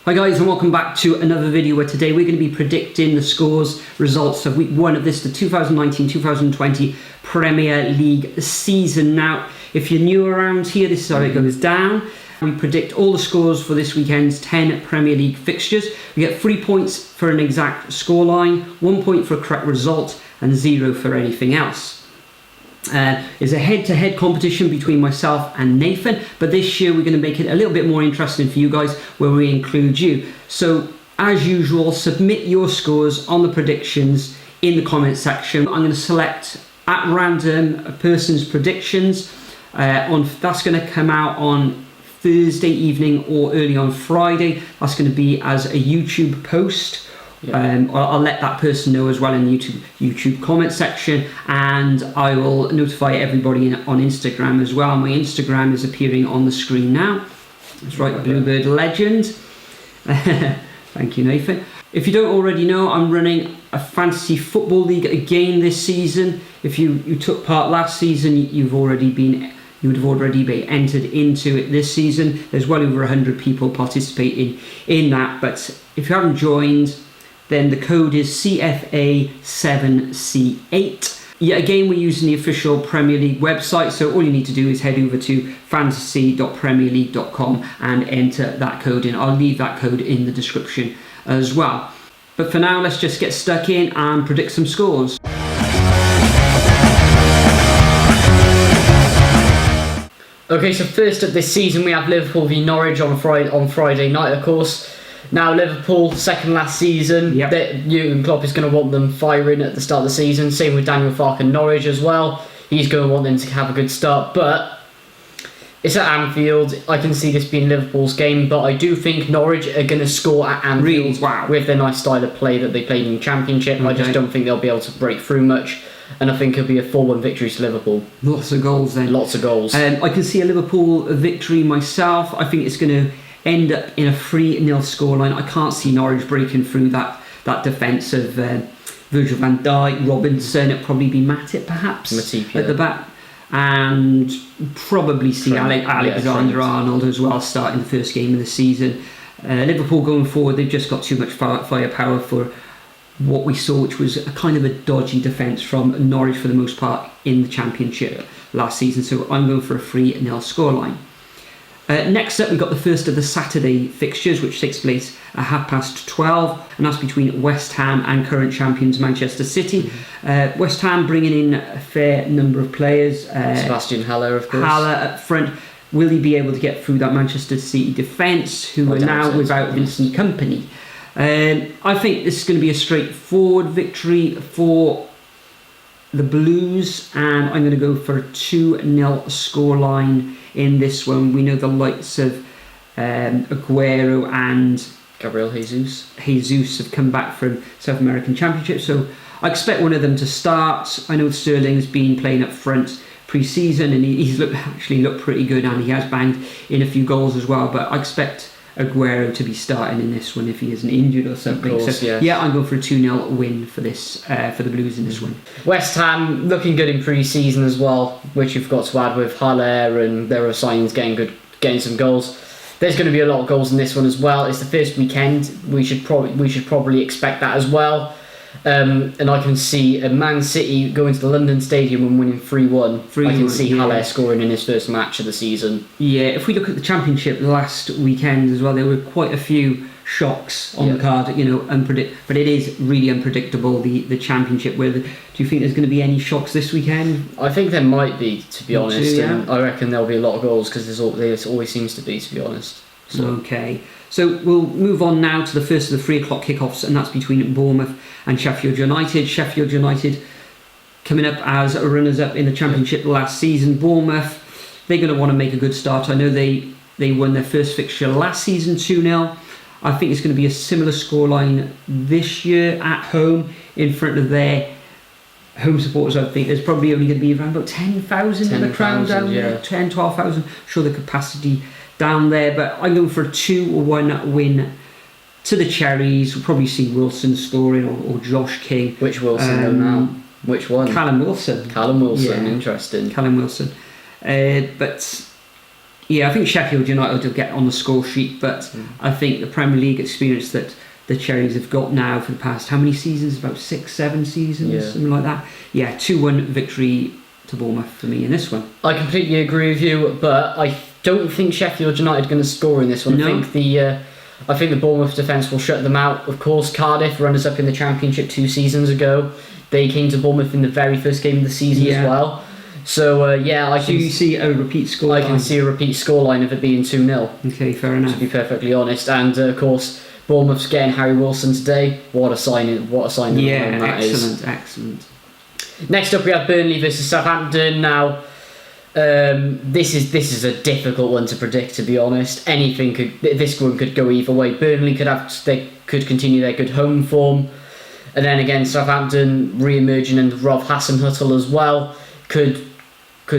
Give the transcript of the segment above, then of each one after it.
Hi guys, and welcome back to another video where today we're going to be predicting the scores, results of week 1 of this, the 2019-2020 Premier League season. Now, if you're new around here, this is how it goes down. We predict all the scores for this weekend's 10 Premier League fixtures. We get 3 points for an exact scoreline, 1 point for a correct result, and 0 for anything else. It's a head-to-head competition between myself and Nathan, but this year we're going to make it a little bit more interesting for you guys where we include you. So as usual, submit your scores on the predictions in the comment section. I'm going to select at random a person's predictions. That's going to come out on Thursday evening or early on Friday. That's going to be as a YouTube post. I'll let that person know as well in the YouTube comment section, and I will notify everybody on Instagram as well. My Instagram is appearing on the screen now. That's right, Bluebird Legend. Thank you, Nathan. If you don't already know, I'm running a fantasy football league again this season. If you took part last season, you would have already been entered into it this season. There's well over 100 people participating in that, but if you haven't joined, then the code is CFA7C8. Yeah, again, we're using the official Premier League website, so all you need to do is head over to fantasy.premierleague.com and enter that code in. I'll leave that code in the description as well. But for now, let's just get stuck in and predict some scores. Okay, so first up this season, we have Liverpool v Norwich on Friday night, of course. Now, Liverpool, second last season, Jurgen Klopp is going to want them firing at the start of the season. Same with Daniel Farke and Norwich as well. He's going to want them to have a good start, but it's at Anfield. I can see this being Liverpool's game, but I do think Norwich are going to score at Anfield with their nice style of play that they played in the Championship. Okay. I just don't think they'll be able to break through much, and I think it'll be a 4-1 victory to Liverpool. Lots of goals then. Lots of goals. I can see a Liverpool victory myself. I think it's going to end up in a 3-0 scoreline. I can't see Norwich breaking through that defence of Virgil van Dijk, Robinson. It'll probably be Matip perhaps Matip, at the back, and probably see Alexander-Arnold as well starting the first game of the season. Liverpool going forward, they've just got too much firepower for what we saw, which was a kind of a dodgy defence from Norwich for the most part in the Championship last season. So I'm going for a 3-0 scoreline. Next up, we've got the first of the Saturday fixtures, which takes place at 12:30, and that's between West Ham and current champions Manchester City. West Ham bringing in a fair number of players. Sebastian Haller, of course. Haller up front. Will he be able to get through that Manchester City defence, who are now without Vincent Kompany? I think this is going to be a straightforward victory for the Blues, and I'm going to go for a 2-0 scoreline in this one. We know the likes of Aguero and Gabriel Jesus have come back from South American Championship, so I expect one of them to start. I know Sterling's been playing up front pre-season, and he's actually looked pretty good, and he has banged in a few goals as well, but I expect Aguero to be starting in this one if he isn't injured or something. Of course, so yeah, I'm going for a 2-0 win for this for the Blues in this one. West Ham looking good in pre-season as well, which you've got to add with Haller and their signings getting some goals. There's going to be a lot of goals in this one as well. It's the first weekend. We should probably expect that as well. And I can see a Man City going to the London Stadium and winning 3-1. I can see Haller scoring in his first match of the season. Yeah, if we look at the Championship last weekend as well, there were quite a few shocks on the card, but it is really unpredictable, the Championship. Do you think there's going to be any shocks this weekend? I think there might be, to be honest. And I reckon there'll be a lot of goals because there always seems to be, to be honest. So. Okay. So we'll move on now to the first of the 3 o'clock kickoffs, and that's between Bournemouth and Sheffield United. Sheffield United coming up as runners-up in the Championship last season. Bournemouth, they're going to want to make a good start. I know they won their first fixture last season 2-0. I think it's going to be a similar scoreline this year at home in front of their home supporters. I think there's probably only going to be around about 10,000 in the crowd down there, 10, 12,000. I'm sure the capacity down there, but I'm going for a 2-1 win to the Cherries. We'll probably see Wilson scoring or Josh King. Which Wilson now? Which one? Callum Wilson. Interesting. Callum Wilson. But Yeah, I think Sheffield United will get on the score sheet, but I think the Premier League experience that the Cherries have got now for the past, how many seasons? About 6-7 seasons, something like that. Yeah, 2-1 victory to Bournemouth for me in this one. I completely agree with you, but I don't think Sheffield United are going to score in this one. No. I think the Bournemouth defence will shut them out. Of course, Cardiff, runners-up in the Championship 2 seasons ago, they came to Bournemouth in the very first game of the season as well. So, you see a repeat score? I can see a repeat scoreline of it being 2-0. Okay, fair enough. To be perfectly honest. And, of course, Bournemouth's getting Harry Wilson today. What a signing that is. Excellent. Next up, we have Burnley versus Southampton. Now, this is a difficult one to predict, to be honest. This one could go either way. Burnley could continue their good home form, and then again Southampton re-emerging and Rob Hasenhüttl as well could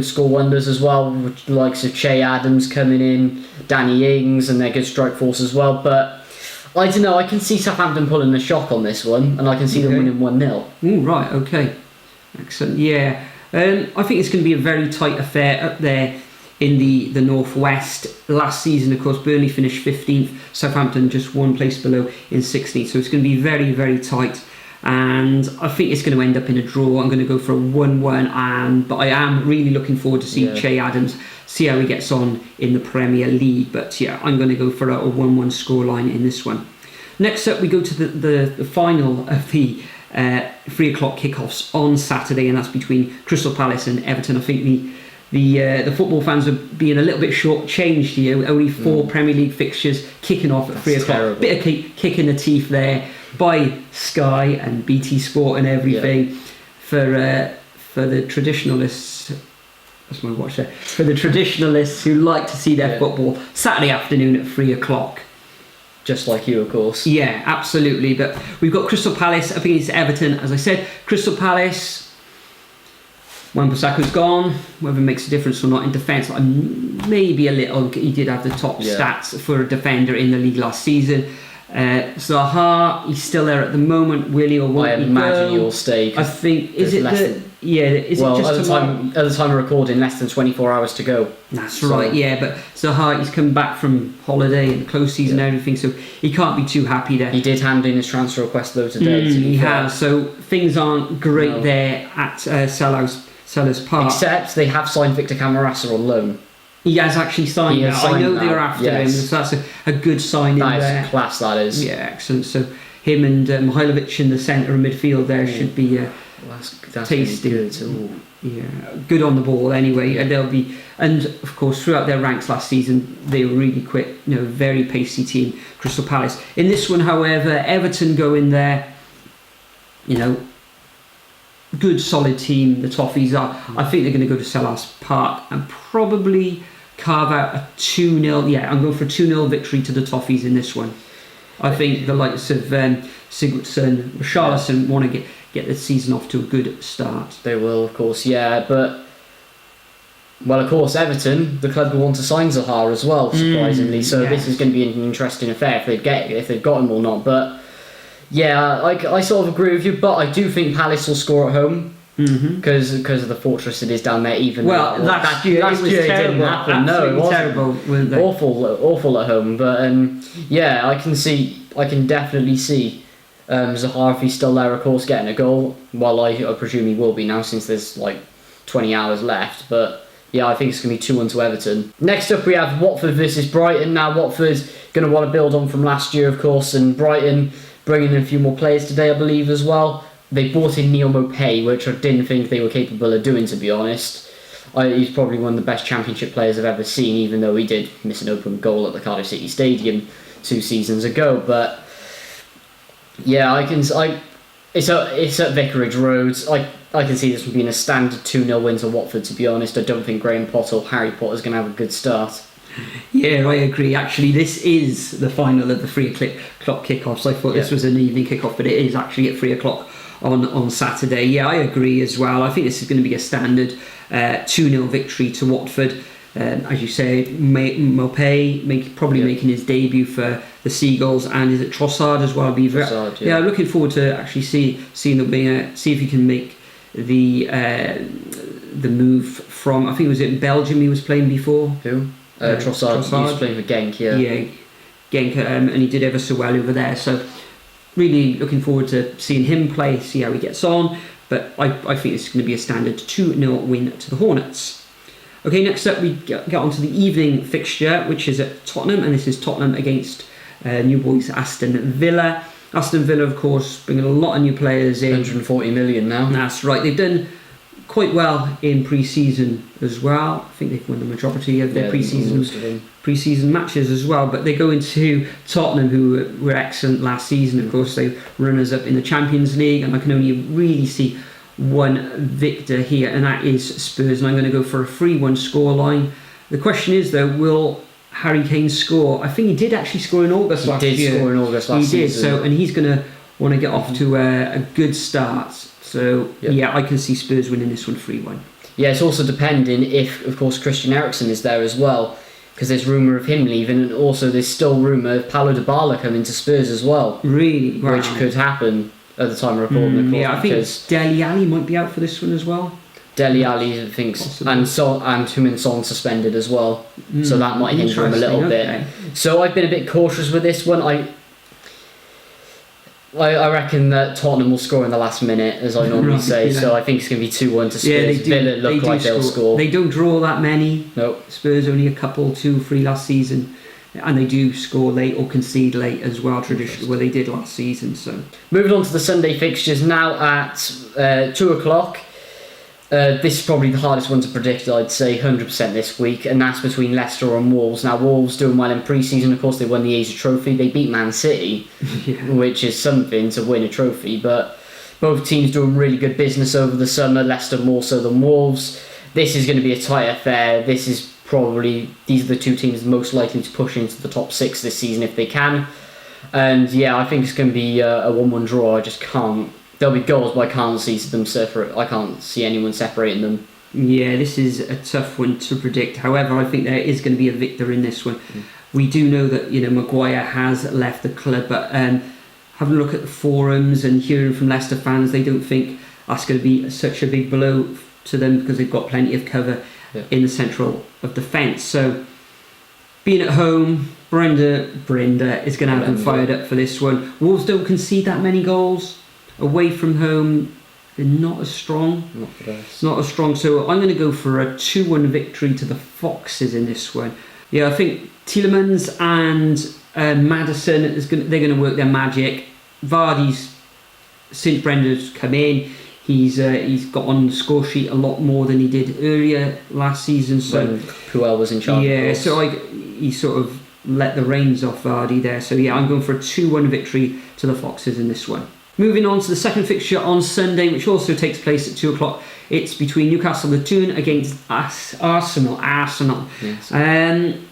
score wonders as well, with the likes of Che Adams coming in, Danny Ings, and their good strike force as well. But I don't know. I can see Southampton pulling a shock on this one, and I can see them winning 1-0. Oh, right. Okay. Excellent. Yeah. I think it's going to be a very tight affair up there in the northwest. Last season, of course, Burnley finished 15th, Southampton just one place below in 16th. So it's going to be very, very tight. And I think it's going to end up in a draw. I'm going to go for a 1-1, but I am really looking forward to see Che Adams, see how he gets on in the Premier League. But yeah, I'm going to go for a 1-1 scoreline in this one. Next up, we go to the final of the 3 o'clock kickoffs on Saturday, and that's between Crystal Palace and Everton. I think the football fans are being a little bit short-changed here. Only 4 Premier League fixtures kicking off at 3 o'clock. Terrible. Bit of kick in the teeth there by Sky and BT Sport and everything for the traditionalists. That's my watch there. For the traditionalists who like to see their football Saturday afternoon at 3 o'clock. Just like you, of course. Yeah, absolutely. But we've got Crystal Palace up against Everton. As I said, Crystal Palace, Wan-Bissaka's gone. Whether it makes a difference or not in defence, maybe a little. He did have the top stats for a defender in the league last season. Zaha, he's still there at the moment. Will he or won't he go? I imagine he'll stay. I think, is it just at the time of recording, less than 24 hours to go. That's right, yeah. But Zaha, he's come back from holiday and close season and everything, so he can't be too happy there. He did hand in his transfer request though today. He has, so things aren't great there at Sellers Park. Except they have signed Victor Camarasa on loan. He has actually signed that. I know they were after him, so that's a good signing there. That is class, that is. Yeah, excellent. So him and Mihailovic in the centre and midfield there should be that's tasty. Really good. Yeah, good on the ball anyway. And of course throughout their ranks last season they were really quick. Very pacey team, Crystal Palace. In this one, however, Everton go in there. Good solid team. The Toffees are. I think they're going to go to Sellers Park and probably carve out a 2-0. Yeah, I'm going for a 2-0 victory to the Toffees in this one. I think the likes of Sigurdsson, Richarlison want to get the season off to a good start. They will, of course, but of course, Everton, the club will want to sign Zaha as well, surprisingly. So this is going to be an interesting affair if they've got him or not. But yeah, I sort of agree with you, but I do think Palace will score at home because of the fortress it is down there. Even last year it didn't happen. No, it wasn't. Terrible, weren't they? Awful at home. But I can definitely see Zaha, if he's still there, of course, getting a goal. Well, I presume he will be now since there's 20 hours left. But yeah, I think it's going to be 2-1 to Everton. Next up, we have Watford versus Brighton. Now, Watford's going to want to build on from last year, of course, and Brighton bringing in a few more players today, I believe, as well. They bought in Neil Maupay, which I didn't think they were capable of doing, to be honest. He's probably one of the best Championship players I've ever seen, even though he did miss an open goal at the Cardiff City Stadium 2 seasons ago. But yeah, it's at Vicarage Road. I can see this being a standard 2-0 win to Watford, to be honest. I don't think Graham Potter or Harry Potter's going to have a good start. Yeah, I agree. Actually, this is the final of the 3 o'clock kickoffs. I thought this was an evening kickoff, but it is actually at 3 o'clock on Saturday. Yeah, I agree as well. I think this is going to be a standard 2-0 victory to Watford. As you say, Maupay making his debut for the Seagulls, and is it Trossard as well? I'm looking forward to actually seeing them see if he can make the move from, I think it was in Belgium he was playing before. Who? Trossard. He was playing for Genk, Yeah, Genk, and he did ever so well over there. So really looking forward to seeing him play, see how he gets on. But I think it's going to be a standard 2-0 win to the Hornets. Okay, next up we get on to the evening fixture, which is at Tottenham, and this is Tottenham against new boys Aston Villa. Aston Villa, of course, bringing a lot of new players in. 140 million now. That's right. They've done quite well in pre-season as well. I think they've won the majority of their pre-season matches as well. But they go into Tottenham, who were excellent last season. Of course, they runners up in the Champions League, and I can only really see one victor here, and that is Spurs. And I'm going to go for a 3-1 scoreline. The question is, though, will Harry Kane score? I think he did actually score in August last year. He did score in August last season. He did, so, and he's going to want to get off to a good start. So, yeah, I can see Spurs winning this one 3-1. Yeah, it's also depending if, of course, Christian Eriksen is there as well, because there's rumour of him leaving, and also there's still rumour of Paulo Dybala coming to Spurs as well. Really? Wow. Which could happen at the time of recording, of course. Yeah, I think Dele Alli might be out for this one as well. Dele Alli, I think, and Heung-min Son suspended as well, so that might hinder him a little bit. So I've been a bit cautious with this one. I reckon that Tottenham will score in the last minute, as I normally say. So I think it's going to be 2-1 to Spurs. Yeah, Villa look like they'll score. They don't draw that many. No. Spurs only a couple, 2-3 last season. And they do score late or concede late as well, traditionally, where they did last season. So moving on to the Sunday fixtures now at 2 o'clock. This is probably the hardest one to predict, I'd say, 100% this week, and that's between Leicester and Wolves. Now, Wolves doing well in pre-season. Of course, they won the Asia Trophy. They beat Man City, which is something to win a trophy. But both teams doing really good business over the summer. Leicester more so than Wolves. This is going to be a tight affair. These are the two teams most likely to push into the top 6 this season if they can. And yeah, I think it's going to be a 1-1 draw. I just can't. There'll be goals, but I can't see them separate. I can't see anyone separating them. Yeah, this is a tough one to predict. However, I think there is going to be a victor in this one. We do know that Maguire has left the club, but having a look at the forums and hearing from Leicester fans, they don't think that's going to be such a big blow to them because they've got plenty of cover in the central of defence. So, being at home, Brenda is going to have them fired up for this one. Wolves don't concede that many goals. Away from home, they're not as strong. Not as strong. So I'm going to go for a 2-1 victory to the Foxes in this one. Yeah, I think Tielemans and Maddison, they're going to work their magic. Vardy's, since Brenda's come in, he's got on the score sheet a lot more than he did earlier last season. So when Puel was in charge. Yeah, so he sort of let the reins off Vardy there. So yeah, I'm going for a 2-1 victory to the Foxes in this one. Moving on to the second fixture on Sunday, which also takes place at 2 o'clock. It's between Newcastle against Arsenal. Yes.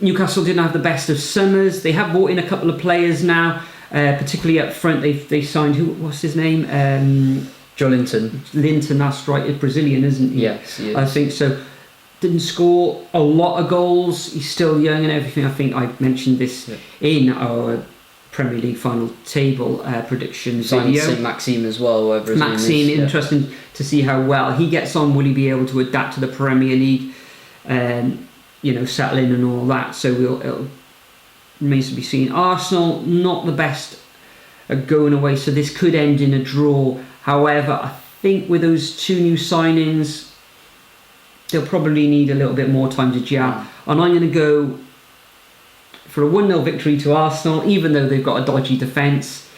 Newcastle didn't have the best of summers. They have brought in a couple of players now, particularly up front. They signed, what's his name? Joe Linton. Linton, that's right. He's Brazilian, isn't he? Yes, he is. I think so. Didn't score a lot of goals. He's still young and everything. I think I mentioned this in our Premier League final table predictions video. St. Maxime as well. Maxime, interesting to see how well he gets on. Will he be able to adapt to the Premier League, settle in and all that? So it remains to be seen. Arsenal, not the best at going away, so this could end in a draw. However, I think with those 2 new signings, they'll probably need a little bit more time to gel. And I'm going to go for a 1-0 victory to Arsenal, even though they've got a dodgy defence,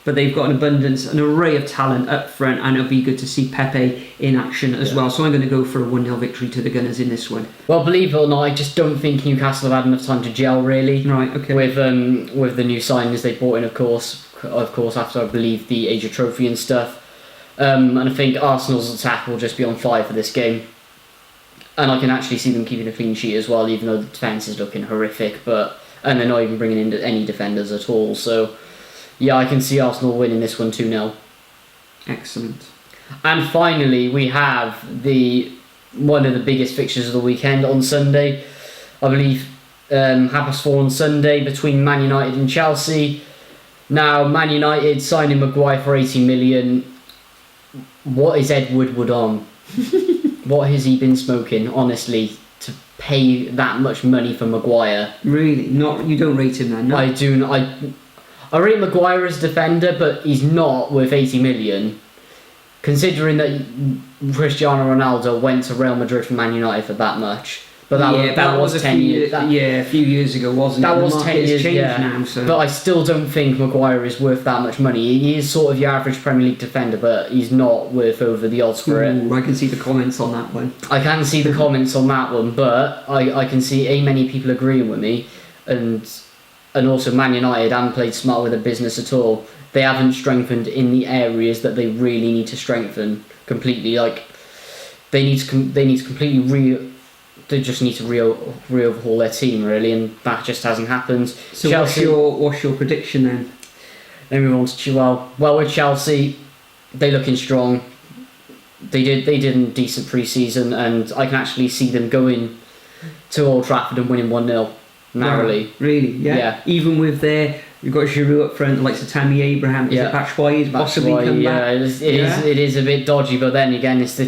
but they've got an array of talent up front, and it'll be good to see Pepe in action as well. So I'm going to go for a 1-0 victory to the Gunners in this one. Well, believe it or not, I just don't think Newcastle have had enough time to gel, really. Right, okay. With the new signings they brought in, of course, after I believe the Asia Trophy and stuff. And I think Arsenal's attack will just be on fire for this game. And I can actually see them keeping a clean sheet as well, even though the defence is looking horrific, and they're not even bringing in any defenders at all. So, yeah, I can see Arsenal winning this one 2-0. Excellent. And finally, we have one of the biggest fixtures of the weekend on Sunday. I believe 4:30 on Sunday between Man United and Chelsea. Now, Man United signing Maguire for 80 million. What is Ed Woodward on? What has he been smoking, honestly, pay that much money for Maguire. Really? Not you don't rate him then? No? I do. I rate Maguire as defender, but he's not worth 80 million. Considering that Cristiano Ronaldo went to Real Madrid from Man United for that much. But that was 10 years. A few years ago, wasn't it? That was The 10 market has years, changed yeah. now, so. But I still don't think Maguire is worth that much money. He is sort of your average Premier League defender, but he's not worth over the odds for it. Ooh, I can see the comments on that one. I can see the comments on that one, but I can see many people agreeing with me, and also Man United haven't played smart with their business at all. They haven't strengthened in the areas that they really need to strengthen completely. Like they need to completely They just need to re-overhaul their team, really, and that just hasn't happened. So Chelsea, what's your prediction then? Then we move on to well with Chelsea, they looking strong. They did a decent pre-season, and I can actually see them going to Old Trafford and winning 1-0 narrowly. Wow, really? Yeah. Even with you've got Giroud up front, the likes of Tammy Abraham. Is it Batshuayi possibly come back? It is a bit dodgy, but then again, it's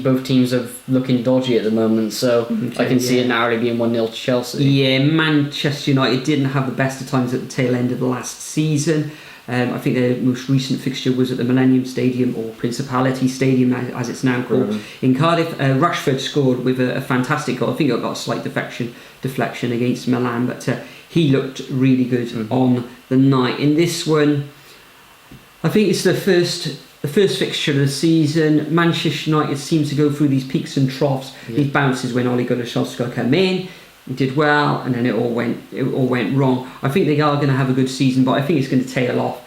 both teams are looking dodgy at the moment, so I can see it narrowly being 1-0 to Chelsea. Yeah, Manchester United didn't have the best of times at the tail end of the last season. I think their most recent fixture was at the Millennium Stadium, or Principality Stadium as it's now called, in Cardiff. Rashford scored with a fantastic goal. I think it got a slight deflection against Milan, but he looked really good on the night. In this one, I think it's the first fixture of the season. Manchester United seems to go through these peaks and troughs, these bounces when Ole Gunnar Solskjaer came in. He did well, and then it all went wrong. I think they are going to have a good season, but I think it's going to tail off,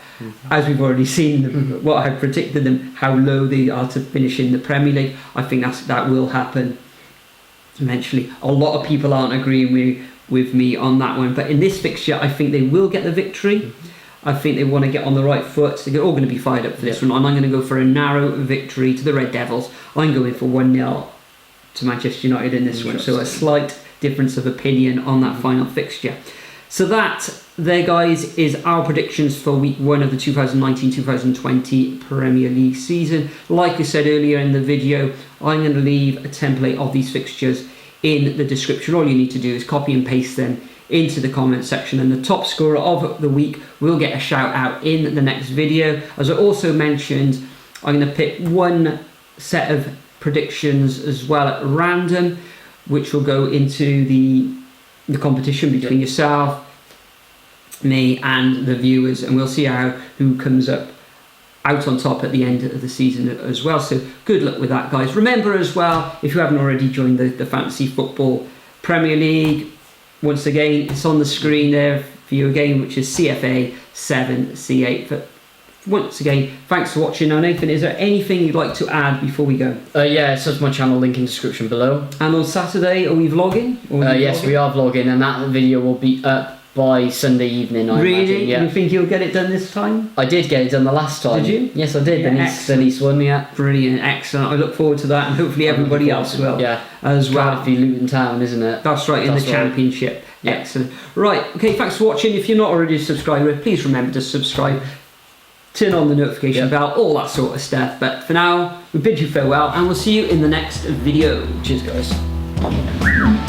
as we've already seen. What I predicted them, how low they are to finish in the Premier League. I think that will happen eventually. A lot of people aren't agreeing with me on that one, but in this fixture, I think they will get the victory. I think they want to get on the right foot. So they're all going to be fired up for this one. And I'm going to go for a narrow victory to the Red Devils. I'm going for 1-0 to Manchester United in this one. So a slight difference of opinion on that final fixture. So that, there guys, is our predictions for week 1 of the 2019-2020 Premier League season. Like I said earlier in the video, I'm going to leave a template of these fixtures in the description. All you need to do is copy and paste them into the comment section, and the top scorer of the week will get a shout out in the next video. As I also mentioned, I'm going to pick one set of predictions as well at random, which will go into the competition between yourself, me and the viewers, and we'll see who comes out on top at the end of the season as well. So good luck with that, guys. Remember as well, if you haven't already joined the Fantasy Football Premier League, once again, it's on the screen there for you again, which is CFA 7C8. But once again, thanks for watching. Now, Nathan, is there anything you'd like to add before we go? So my channel link in description below. And on Saturday, are we vlogging? Yes, we are vlogging, and that video will be up by Sunday evening, I imagine. Yeah. You think you'll get it done this time? I did get it done the last time. Did you? Yes, I did. Denise won, Brilliant, excellent. I look forward to that, and hopefully everybody else will. Yeah. As well. Cardiff v Luton Town, isn't it? That's right, in the Championship. Yeah. Excellent. Right, okay, thanks for watching. If you're not already a subscriber, please remember to subscribe, turn on the notification bell, all that sort of stuff. But for now, we bid you farewell, and we'll see you in the next video. Cheers, guys.